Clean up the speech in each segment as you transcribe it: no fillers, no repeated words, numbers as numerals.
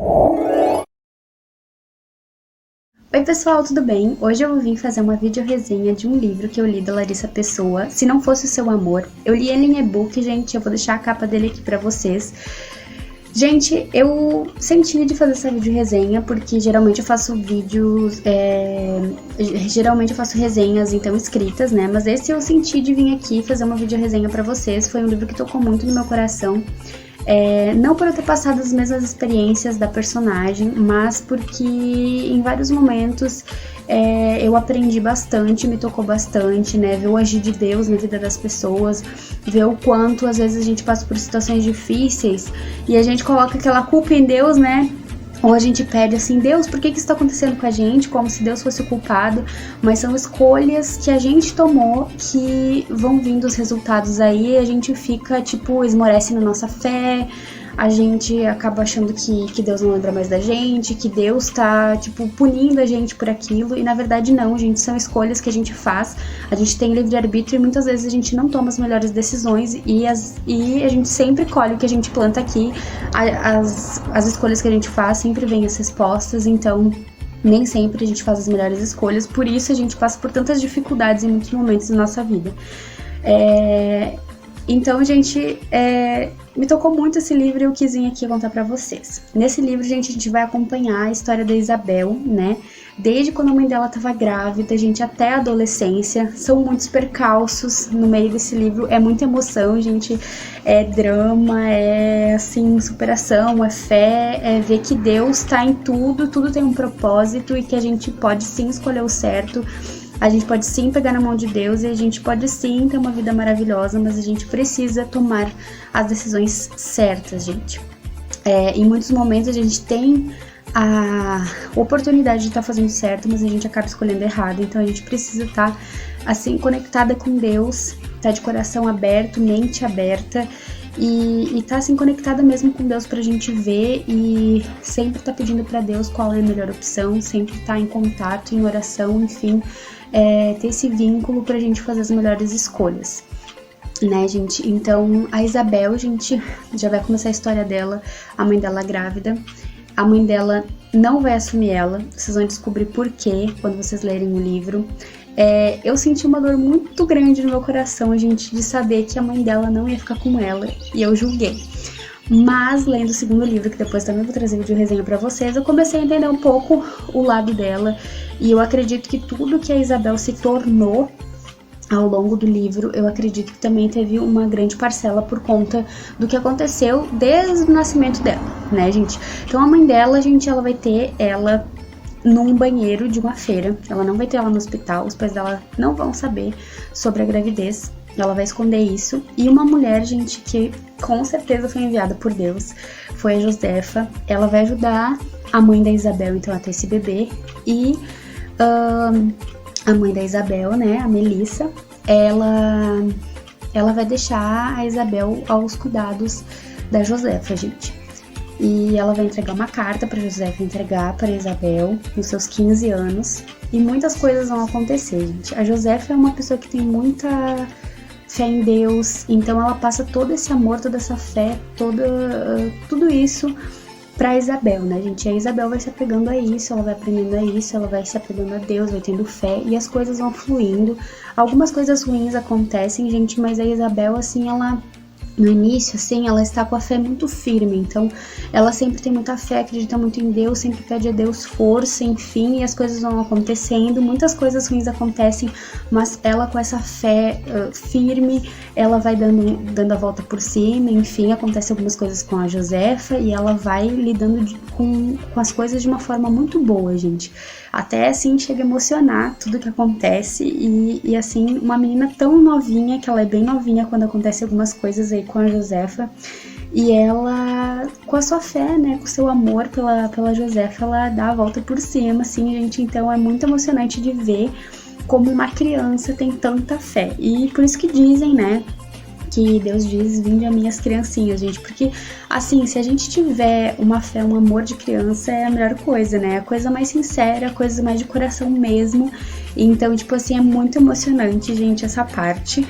Oi pessoal, tudo bem? Hoje eu vim fazer uma vídeo resenha de um livro que eu li da Larissa Pessoa, Se Não Fosse o Seu Amor. Eu li ele em e-book, gente, eu vou deixar a capa dele aqui pra vocês. Gente, eu senti de fazer essa vídeo resenha porque geralmente eu faço vídeos, geralmente eu faço resenhas então escritas, né? Mas esse eu senti de vir aqui fazer uma vídeo resenha pra vocês, foi um livro que tocou muito no meu coração. Não por eu ter passado as mesmas experiências da personagem, mas porque em vários momentos eu aprendi bastante, me tocou bastante, né? Ver o agir de Deus na vida das pessoas, ver o quanto às vezes a gente passa por situações difíceis e a gente coloca aquela culpa em Deus, né? Ou a gente pede assim, Deus, por que isso está acontecendo com a gente? Como se Deus fosse o culpado. Mas são escolhas que a gente tomou que vão vindo os resultados aí. E a gente fica, tipo, esmorece na nossa fé. A gente acaba achando que Deus não lembra mais da gente, que Deus tá, tipo, punindo a gente por aquilo. E na verdade não, gente, são escolhas que a gente faz. A gente tem livre-arbítrio e muitas vezes a gente não toma as melhores decisões. E a gente sempre colhe o que a gente planta aqui. As escolhas que a gente faz sempre vêm as respostas, então nem sempre a gente faz as melhores escolhas. Por isso a gente passa por tantas dificuldades em muitos momentos da nossa vida. Então, gente, me tocou muito esse livro e eu quis vir aqui contar pra vocês. Nesse livro, gente, a gente vai acompanhar a história da Isabel, né? Desde quando a mãe dela tava grávida, gente, até a adolescência. São muitos percalços no meio desse livro, é muita emoção, gente. É drama, é, assim, superação, é fé, é ver que Deus tá em tudo, tudo tem um propósito e que a gente pode sim escolher o certo. A gente pode sim pegar na mão de Deus e a gente pode sim ter uma vida maravilhosa, mas a gente precisa tomar as decisões certas, gente. Em muitos momentos a gente tem a oportunidade de estar fazendo certo, mas a gente acaba escolhendo errado. Então a gente precisa estar assim conectada com Deus, estar de coração aberto, mente aberta e estar assim conectada mesmo com Deus pra gente ver e sempre estar pedindo pra Deus qual é a melhor opção, sempre estar em contato, em oração, enfim. Ter esse vínculo pra gente fazer as melhores escolhas, né, gente? Então, a Isabel, gente, já vai começar a história dela, a mãe dela grávida, a mãe dela não vai assumir ela, vocês vão descobrir por quê quando vocês lerem o livro. Eu senti uma dor muito grande no meu coração, gente, de saber que a mãe dela não ia ficar com ela, e eu julguei. Mas, lendo o segundo livro, que depois também vou trazer vídeo resenha pra vocês, eu comecei a entender um pouco o lado dela. E eu acredito que tudo que a Isabel se tornou ao longo do livro, eu acredito que também teve uma grande parcela por conta do que aconteceu desde o nascimento dela, né, gente? Então, a mãe dela, gente, ela vai ter ela num banheiro de uma feira. Ela não vai ter ela no hospital, os pais dela não vão saber sobre a gravidez. Ela vai esconder isso. E uma mulher, gente, que com certeza foi enviada por Deus, foi a Josefa. Ela vai ajudar a mãe da Isabel, então, a ter esse bebê. E a mãe da Isabel, né, a Melissa, ela vai deixar a Isabel aos cuidados da Josefa, gente. E ela vai entregar uma carta para Josefa entregar para Isabel nos seus 15 anos. E muitas coisas vão acontecer, gente. A Josefa é uma pessoa que tem muita fé em Deus, então ela passa todo esse amor, toda essa fé, tudo isso pra Isabel, né, gente? A Isabel vai se apegando a isso, ela vai aprendendo a isso, ela vai se apegando a Deus, vai tendo fé e as coisas vão fluindo. Algumas coisas ruins acontecem, gente, mas a Isabel, assim, ela no início, assim, ela está com a fé muito firme, então ela sempre tem muita fé, acredita muito em Deus, sempre pede a Deus força, enfim, e as coisas vão acontecendo, muitas coisas ruins acontecem, mas ela com essa fé firme, ela vai dando a volta por cima, enfim, acontece algumas coisas com a Josefa e ela vai lidando com as coisas de uma forma muito boa, gente. Até assim chega a emocionar tudo que acontece e assim, uma menina tão novinha, que ela é bem novinha quando acontece algumas coisas aí com a Josefa, e ela, com a sua fé, né, com o seu amor pela Josefa, ela dá a volta por cima, assim, gente, então é muito emocionante de ver como uma criança tem tanta fé, e por isso que dizem, né, que Deus diz, vinde a minhas criancinhas, gente, porque, assim, se a gente tiver uma fé, um amor de criança, é a melhor coisa, né, a coisa mais sincera, a coisa mais de coração mesmo, então, tipo assim, é muito emocionante, gente, essa parte,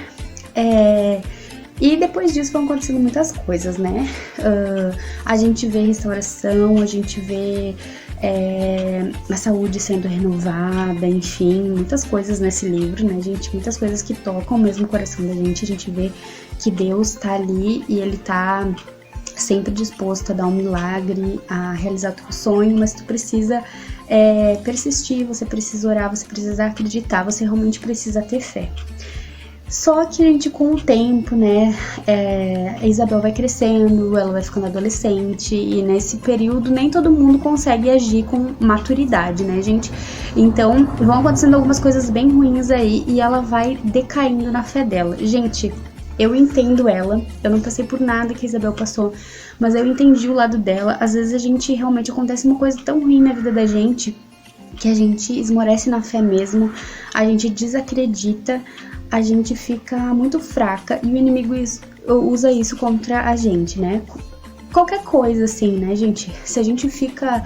E depois disso vão acontecendo muitas coisas, né? A gente vê restauração, a gente vê a saúde sendo renovada, enfim, muitas coisas nesse livro, né, gente? Muitas coisas que tocam mesmo o coração da gente. A gente vê que Deus tá ali e Ele tá sempre disposto a dar um milagre, a realizar teu sonho, mas tu precisa persistir, você precisa orar, você precisa acreditar, você realmente precisa ter fé. Só que, gente, com o tempo, né, a Isabel vai crescendo, ela vai ficando adolescente, e nesse período nem todo mundo consegue agir com maturidade, né, gente? Então, vão acontecendo algumas coisas bem ruins aí, e ela vai decaindo na fé dela. Gente, eu entendo ela, eu não passei por nada que a Isabel passou, mas eu entendi o lado dela. Às vezes a gente realmente acontece uma coisa tão ruim na vida da gente, que a gente esmorece na fé mesmo, a gente desacredita, a gente fica muito fraca e o inimigo usa isso contra a gente, né? Qualquer coisa assim, né, gente? Se a gente fica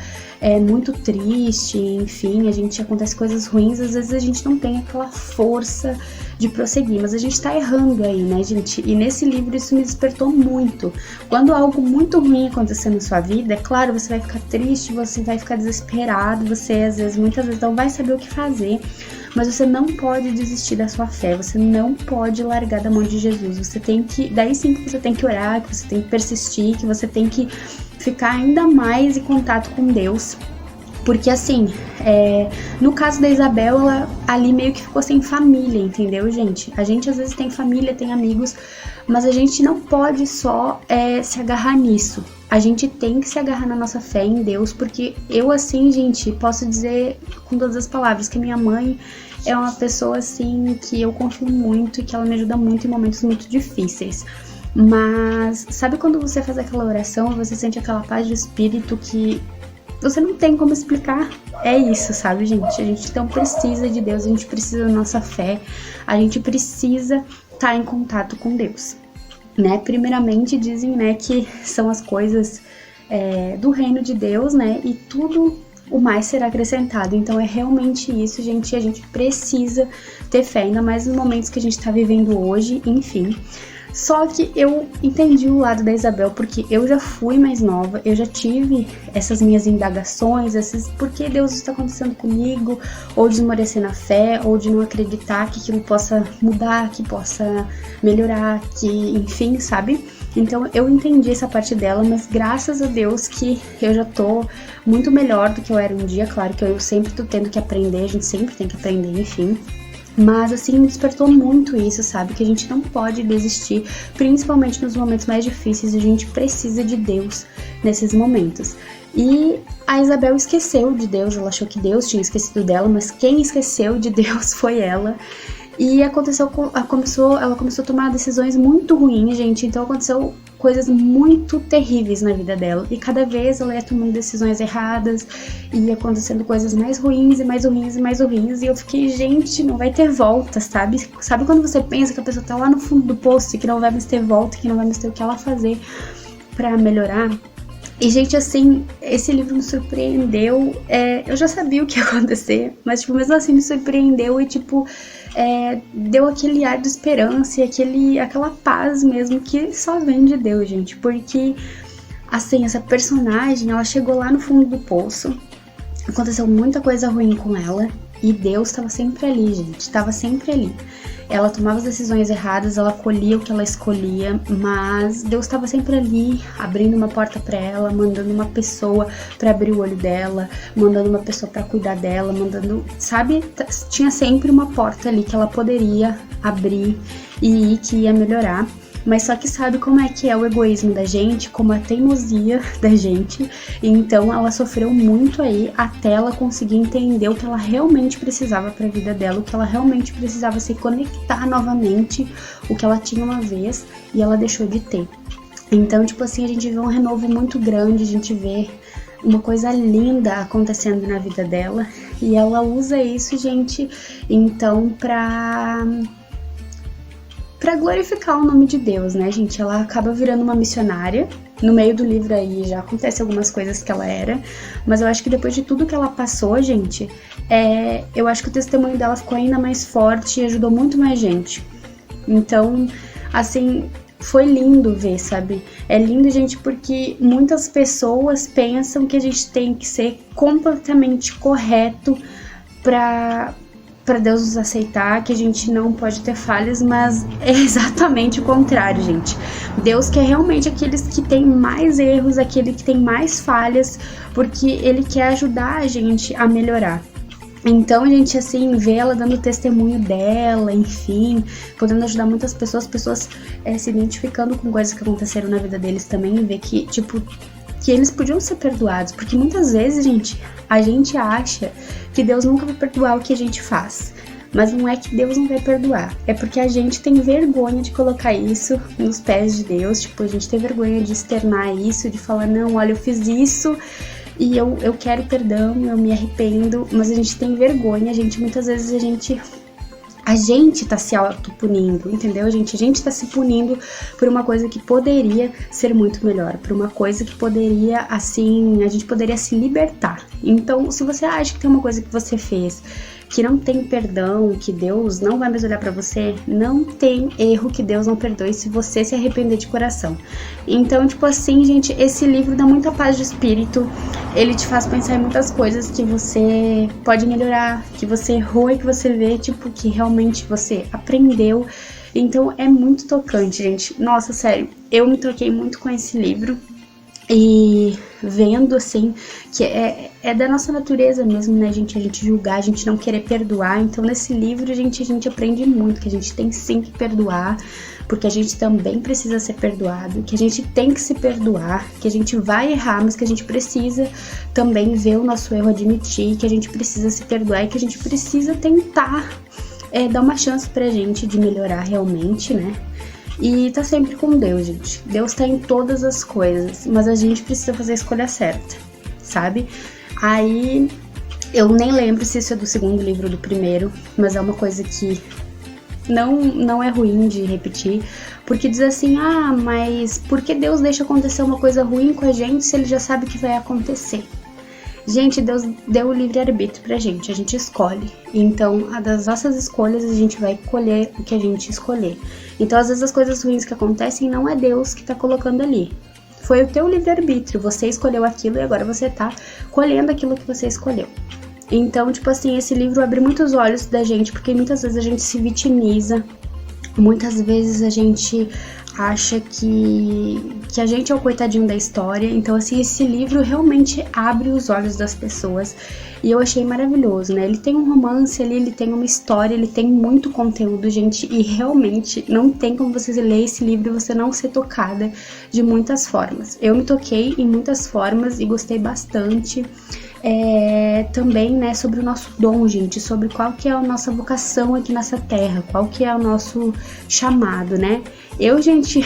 muito triste, enfim, acontece coisas ruins, às vezes a gente não tem aquela força de prosseguir, mas a gente tá errando aí, né, gente? E nesse livro isso me despertou muito. Quando algo muito ruim acontecer na sua vida, é claro, você vai ficar triste, você vai ficar desesperado, você muitas vezes não vai saber o que fazer, mas você não pode desistir da sua fé, você não pode largar da mão de Jesus, você tem que, daí sim que você tem que orar, que você tem que persistir, que você tem que ficar ainda mais em contato com Deus. Porque assim, no caso da Isabel, ela ali meio que ficou sem família, entendeu, gente? A gente às vezes tem família, tem amigos, mas a gente não pode só se agarrar nisso. A gente tem que se agarrar na nossa fé em Deus, porque eu assim, gente, posso dizer com todas as palavras que minha mãe é uma pessoa assim que eu confio muito e que ela me ajuda muito em momentos muito difíceis. Mas sabe quando você faz aquela oração e você sente aquela paz de espírito que você não tem como explicar? É isso, sabe, gente? A gente então precisa de Deus, a gente precisa da nossa fé, a gente precisa estar em contato com Deus, né? Primeiramente dizem, né, que são as coisas do reino de Deus, né? E tudo o mais será acrescentado. Então é realmente isso, gente. E a gente precisa ter fé, ainda mais nos momentos que a gente tá vivendo hoje, enfim. Só que eu entendi o lado da Isabel, porque eu já fui mais nova, eu já tive essas minhas indagações, por que Deus está acontecendo comigo, ou de esmorecer na fé, ou de não acreditar que aquilo possa mudar, que possa melhorar, que enfim, sabe? Então eu entendi essa parte dela, mas graças a Deus que eu já tô muito melhor do que eu era um dia. Claro que eu sempre tô tendo que aprender, a gente sempre tem que aprender, enfim. Mas assim, me despertou muito isso, sabe? Que a gente não pode desistir, principalmente nos momentos mais difíceis, a gente precisa de Deus nesses momentos. E a Isabel esqueceu de Deus, ela achou que Deus tinha esquecido dela, mas quem esqueceu de Deus foi ela. E ela começou a tomar decisões muito ruins, gente. Então aconteceu coisas muito terríveis na vida dela. E cada vez ela ia tomando decisões erradas, e ia acontecendo coisas mais ruins e mais ruins e mais ruins. E eu fiquei, gente, não vai ter volta, sabe? Sabe quando você pensa que a pessoa tá lá no fundo do poço e que não vai mais ter volta, que não vai mais ter o que ela fazer pra melhorar? E, gente, assim, esse livro me surpreendeu. Eu já sabia o que ia acontecer, mas, tipo, mesmo assim me surpreendeu e, tipo, deu aquele ar de esperança e aquela paz mesmo que só vem de Deus, gente. Porque, assim, essa personagem, ela chegou lá no fundo do poço, aconteceu muita coisa ruim com ela e Deus estava sempre ali, gente, estava sempre ali. Ela tomava as decisões erradas, ela colhia o que ela escolhia, mas Deus estava sempre ali, abrindo uma porta para ela, mandando uma pessoa para abrir o olho dela, mandando uma pessoa para cuidar dela, sabe? Tinha sempre uma porta ali que ela poderia abrir e ir, que ia melhorar. Mas só que sabe como é que é o egoísmo da gente, como a teimosia da gente. Então ela sofreu muito aí até ela conseguir entender o que ela realmente precisava para a vida dela, o que ela realmente precisava se conectar novamente, o que ela tinha uma vez e ela deixou de ter. Então, tipo assim, a gente vê um renovo muito grande, a gente vê uma coisa linda acontecendo na vida dela e ela usa isso, gente, então pra glorificar o nome de Deus, né, gente? Ela acaba virando uma missionária. No meio do livro aí já acontece algumas coisas que ela era, mas eu acho que depois de tudo que ela passou, gente, eu acho que o testemunho dela ficou ainda mais forte e ajudou muito mais gente. Então, assim, foi lindo ver, sabe? É lindo, gente, porque muitas pessoas pensam que a gente tem que ser completamente correto para Deus nos aceitar, que a gente não pode ter falhas, mas é exatamente o contrário, gente. Deus quer realmente aqueles que têm mais erros, aquele que tem mais falhas, porque Ele quer ajudar a gente a melhorar. Então, gente, assim, ver ela dando testemunho dela, enfim, podendo ajudar muitas pessoas se identificando com coisas que aconteceram na vida deles também, e ver que, tipo, que eles podiam ser perdoados, porque muitas vezes, gente, a gente acha que Deus nunca vai perdoar o que a gente faz. Mas não é que Deus não vai perdoar, é porque a gente tem vergonha de colocar isso nos pés de Deus, tipo, a gente tem vergonha de externar isso, de falar, não, olha, eu fiz isso e eu quero perdão, eu me arrependo, mas a gente tem vergonha, muitas vezes a gente tá se auto-punindo, entendeu, gente? A gente tá se punindo por uma coisa que poderia ser muito melhor, por uma coisa que poderia, assim, a gente poderia se libertar. Então, se você acha que tem uma coisa que você fez que não tem perdão, que Deus não vai mais olhar pra você, não tem erro que Deus não perdoe se você se arrepender de coração. Então, tipo assim, gente, esse livro dá muita paz de espírito, ele te faz pensar em muitas coisas que você pode melhorar, que você errou e que você vê, tipo, que realmente você aprendeu. Então, é muito tocante, gente. Nossa, sério, eu me toquei muito com esse livro. E vendo, assim, que é da nossa natureza mesmo, né, gente, a gente julgar, a gente não querer perdoar. Então, nesse livro, a gente aprende muito, que a gente tem sim que perdoar, porque a gente também precisa ser perdoado, que a gente tem que se perdoar, que a gente vai errar, mas que a gente precisa também ver o nosso erro, admitir, que a gente precisa se perdoar e que a gente precisa tentar dar uma chance pra gente de melhorar realmente, né. E tá sempre com Deus, gente. Deus tá em todas as coisas, mas a gente precisa fazer a escolha certa, sabe? Aí, eu nem lembro se isso é do segundo livro ou do primeiro, mas é uma coisa que não é ruim de repetir, porque diz assim, mas por que Deus deixa acontecer uma coisa ruim com a gente se Ele já sabe o que vai acontecer? Gente, Deus deu o livre-arbítrio pra gente, a gente escolhe. Então, das nossas escolhas, a gente vai colher o que a gente escolher. Então, às vezes, as coisas ruins que acontecem não é Deus que tá colocando ali. Foi o teu livre-arbítrio, você escolheu aquilo e agora você tá colhendo aquilo que você escolheu. Então, tipo assim, esse livro abre muitos olhos da gente, porque muitas vezes a gente se vitimiza, muitas vezes a gente acha que a gente é o coitadinho da história. Então, assim, esse livro realmente abre os olhos das pessoas e eu achei maravilhoso, né? Ele tem um romance ali, ele tem uma história, ele tem muito conteúdo, gente, e realmente não tem como você ler esse livro e você não ser tocada de muitas formas. Eu me toquei em muitas formas e gostei bastante. Também, né, sobre o nosso dom, gente, sobre qual que é a nossa vocação aqui nessa terra, qual que é o nosso chamado, né? Eu, gente,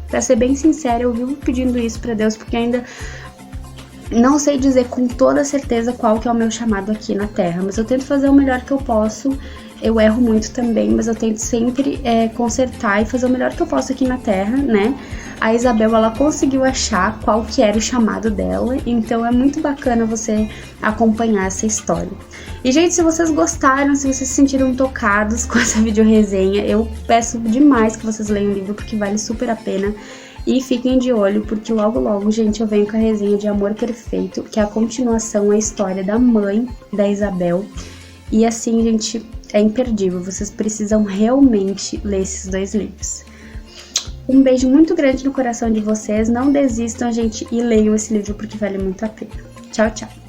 pra ser bem sincera, eu vivo pedindo isso pra Deus, porque ainda não sei dizer com toda certeza qual que é o meu chamado aqui na terra, mas eu tento fazer o melhor que eu posso. Eu erro muito também, mas eu tento sempre consertar e fazer o melhor que eu posso aqui na Terra, né? A Isabel, ela conseguiu achar qual que era o chamado dela, então é muito bacana você acompanhar essa história. E, gente, se vocês gostaram, se vocês se sentiram tocados com essa videoresenha, eu peço demais que vocês leiam o livro, porque vale super a pena. E fiquem de olho, porque logo logo, gente, eu venho com a resenha de Amor Perfeito, que é a continuação, a história da mãe da Isabel. E assim, gente, é imperdível, vocês precisam realmente ler esses 2 livros. Um beijo muito grande no coração de vocês, não desistam, gente, e leiam esse livro porque vale muito a pena. Tchau, tchau!